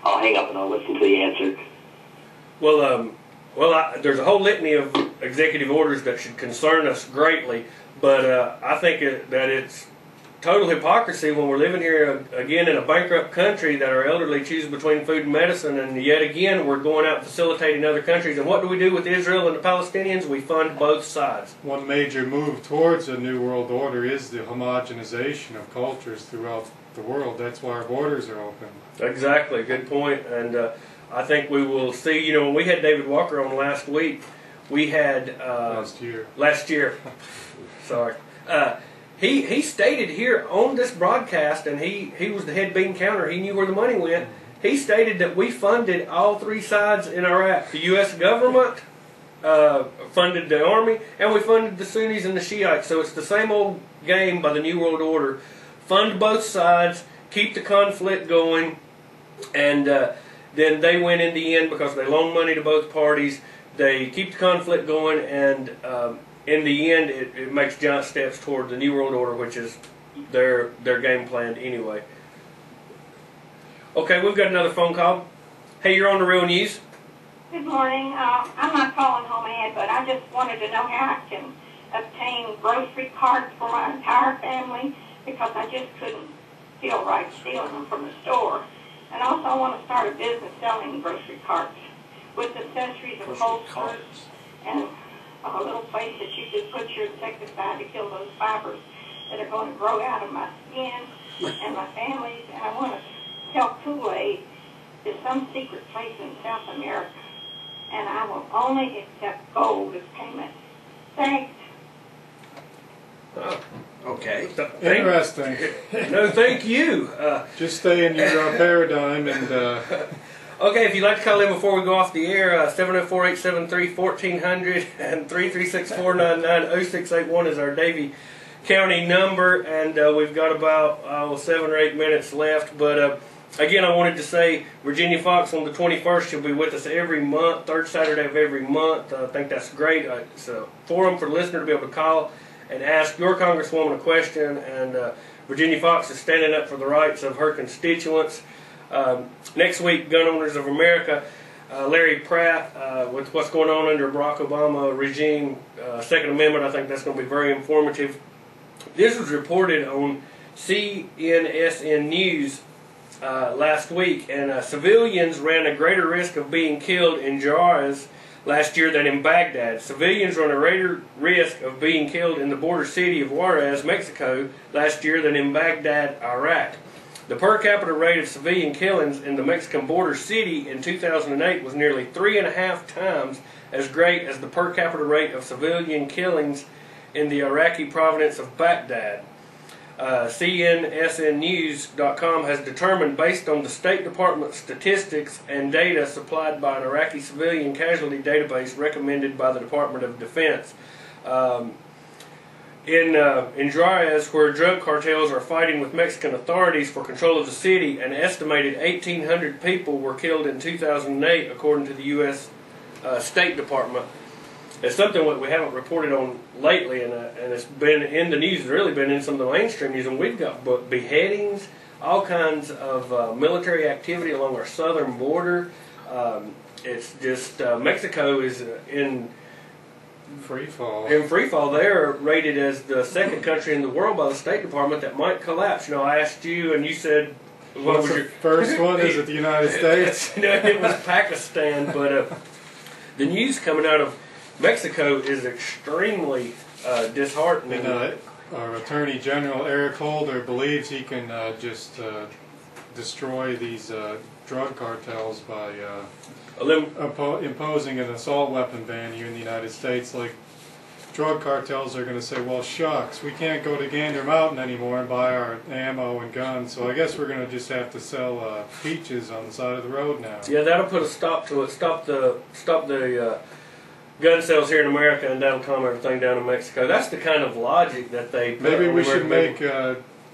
I'll hang up and I'll listen to the answer. Well, there's a whole litany of executive orders that should concern us greatly, but I think that it's total hypocrisy when we're living here again in a bankrupt country that our elderly choose between food and medicine, and yet again we're going out and facilitating other countries. And what do we do with Israel and the Palestinians? We fund both sides. One major move towards a new world order is the homogenization of cultures throughout the world. That's why our borders are open. Exactly, good point. And I think we will see, you know, when we had David Walker on last week, we had... Last year. Sorry. He stated here on this broadcast, and he was the head bean counter, he knew where the money went. He stated that we funded all three sides in Iraq. The U.S. government funded the army, and we funded the Sunnis and the Shiites. So it's the same old game by the New World Order. Fund both sides, keep the conflict going, and then they win in the end because they loan money to both parties. They keep the conflict going, and in the end, it makes giant steps toward the New World Order, which is their game plan anyway. Okay, we've got another phone call. Hey, you're on the Real News. Good morning. I'm not calling home ahead, but I just wanted to know how I can obtain grocery carts for my entire family, because I just couldn't feel right stealing them from the store. And also I want to start a business selling grocery carts with accessories of holsters and a little place that you could put your insecticide to kill those fibers that are going to grow out of my skin and my family's. And I want to sell Kool-Aid to some secret place in South America. And I will only accept gold as payment. Thanks. Okay. Interesting. No, thank you. Just stay in your paradigm and... Okay, if you'd like to call in before we go off the air, 704-873-1400 and 336-499-0681 is our Davie County number, and we've got about 7 or 8 minutes left. But again, I wanted to say Virginia Fox on the 21st, she'll be with us every month, third Saturday of every month. I think that's great. It's a forum for the listener to be able to call and ask your congresswoman a question, and Virginia Fox is standing up for the rights of her constituents. Next week, Gun Owners of America, Larry Pratt, with what's going on under Barack Obama regime, Second Amendment, I think that's going to be very informative. This was reported on CNSN News last week, and civilians ran a greater risk of being killed in Juarez last year than in Baghdad. Civilians run a greater risk of being killed in the border city of Juarez, Mexico, last year than in Baghdad, Iraq. The per capita rate of civilian killings in the Mexican border city in 2008 was nearly 3.5 times as great as the per capita rate of civilian killings in the Iraqi province of Baghdad. CNSNnews.com has determined, based on the State Department statistics and data supplied by an Iraqi civilian casualty database recommended by the Department of Defense, in Juarez, where drug cartels are fighting with Mexican authorities for control of the city, an estimated 1,800 people were killed in 2008, according to the U.S. State Department. It's something that we haven't reported on lately, and it's been in the news. It's really been in some of the mainstream news, and we've got beheadings, all kinds of military activity along our southern border. It's just Mexico is in free fall. In free fall, they're rated as the second country in the world by the State Department that might collapse. You know, I asked you, and you said, "What was your first one? Is it the United States?" No, it was Pakistan. But the news coming out of Mexico is extremely disheartening. Our Attorney General Eric Holder believes he can just destroy these drug cartels by imposing an assault weapon ban here in the United States. Like, drug cartels are going to say, well, shucks, we can't go to Gander Mountain anymore and buy our ammo and guns, so I guess we're going to just have to sell peaches on the side of the road now. Yeah, that'll put a stop to it. Stop the gun sales here in America, and that'll calm everything down in Mexico. That's the kind of logic that they... Maybe we should make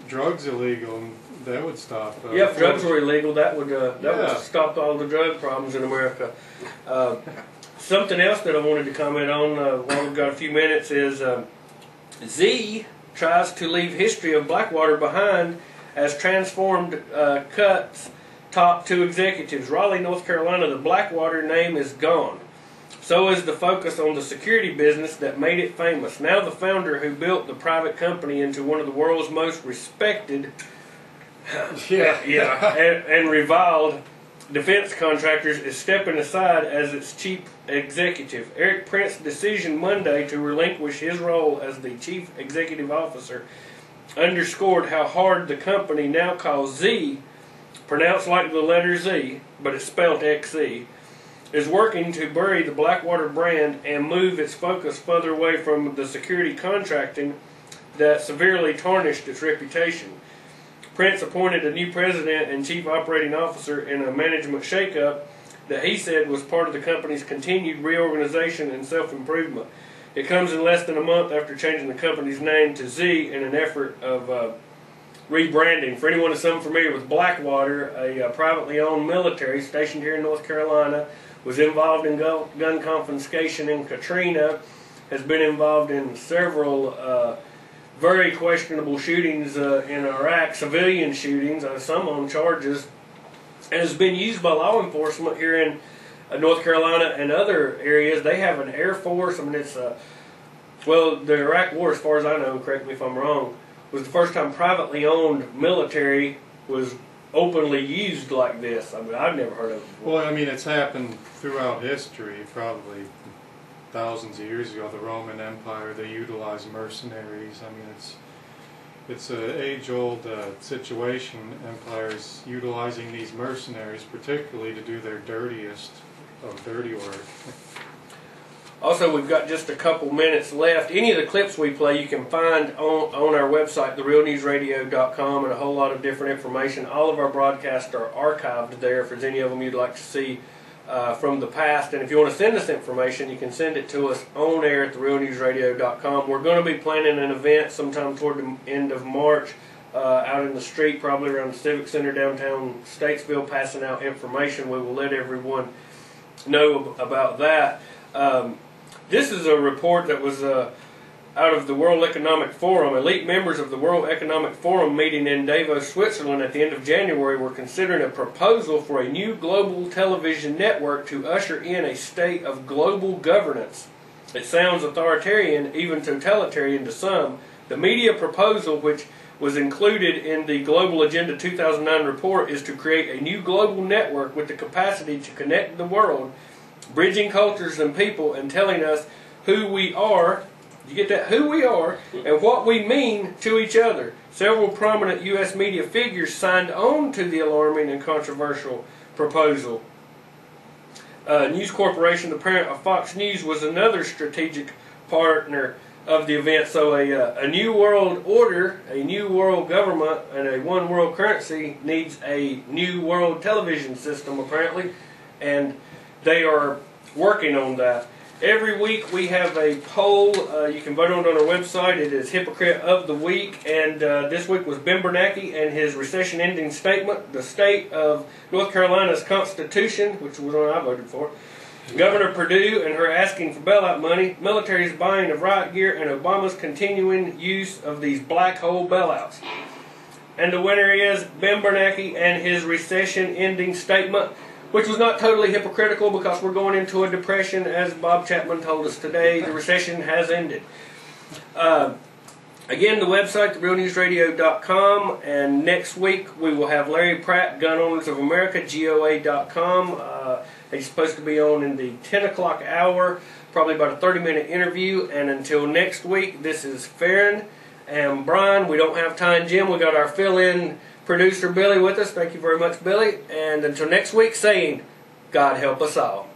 drugs illegal, and that would stop... yeah, if drugs were illegal, that would stop all the drug problems in America. Something else that I wanted to comment on while we've got a few minutes is Z tries to leave history of Blackwater behind as transformed cuts top 2 executives. Raleigh, North Carolina, the Blackwater name is gone. So is the focus on the security business that made it famous. Now the founder who built the private company into one of the world's most respected and reviled defense contractors is stepping aside as its chief executive. Eric Prince's decision Monday to relinquish his role as the chief executive officer underscored how hard the company, now called Z, pronounced like the letter Z, but it's spelled XE, is working to bury the Blackwater brand and move its focus further away from the security contracting that severely tarnished its reputation. Prince appointed a new president and chief operating officer in a management shakeup that he said was part of the company's continued reorganization and self-improvement. It comes in less than a month after changing the company's name to Z in an effort of rebranding. For anyone that's unfamiliar with Blackwater, a privately owned military stationed here in North Carolina, was involved in gun confiscation in Katrina, has been involved in several very questionable shootings in Iraq, civilian shootings, some on charges, and has been used by law enforcement here in North Carolina and other areas. They have an Air Force. I mean, it's well, the Iraq War, as far as I know, correct me if I'm wrong, was the first time privately owned military was openly used like this. I mean, I've never heard of it before. Well, I mean, it's happened throughout history, probably thousands of years ago. The Roman Empire, they utilized mercenaries. I mean, it's an age-old situation. Empires utilizing these mercenaries, particularly to do their dirtiest of dirty work. Also, we've got just a couple minutes left. Any of the clips we play you can find on our website, therealnewsradio.com, and a whole lot of different information. All of our broadcasts are archived there if there's any of them you'd like to see from the past. And if you want to send us information, you can send it to us on air at therealnewsradio.com. We're going to be planning an event sometime toward the end of March out in the street, probably around the Civic Center downtown Statesville, passing out information. We will let everyone know about that. This is a report that was out of the World Economic Forum. Elite members of the World Economic Forum meeting in Davos, Switzerland at the end of January were considering a proposal for a new global television network to usher in a state of global governance. It sounds authoritarian, even totalitarian to some. The media proposal, which was included in the Global Agenda 2009 report, is to create a new global network with the capacity to connect the world, bridging cultures and people, and telling us who we are, you get that, who we are, and what we mean to each other. Several prominent U.S. media figures signed on to the alarming and controversial proposal. News Corporation, the parent of Fox News, was another strategic partner of the event. So a new world order, a new world government, and a one world currency needs a new world television system, apparently, and they are working on that. Every week we have a poll. You can vote on it on our website. It is Hypocrite of the Week, and this week was Ben Bernanke and his recession-ending statement, the state of North Carolina's Constitution, which was one I voted for, Governor Perdue and her asking for bailout money, military's buying of riot gear, and Obama's continuing use of these black hole bailouts. And the winner is Ben Bernanke and his recession-ending statement, which was not totally hypocritical because we're going into a depression, as Bob Chapman told us today. The recession has ended. Again, the website, therealnewsradio.com, and next week we will have Larry Pratt, Gun Owners of America, GOA.com. He's supposed to be on in the 10 o'clock hour, probably about a 30-minute interview. And until next week, this is Farron and Brian. We don't have Ty Jim. We got our fill-in producer Billy with us. Thank you very much, Billy. And until next week, saying, God help us all.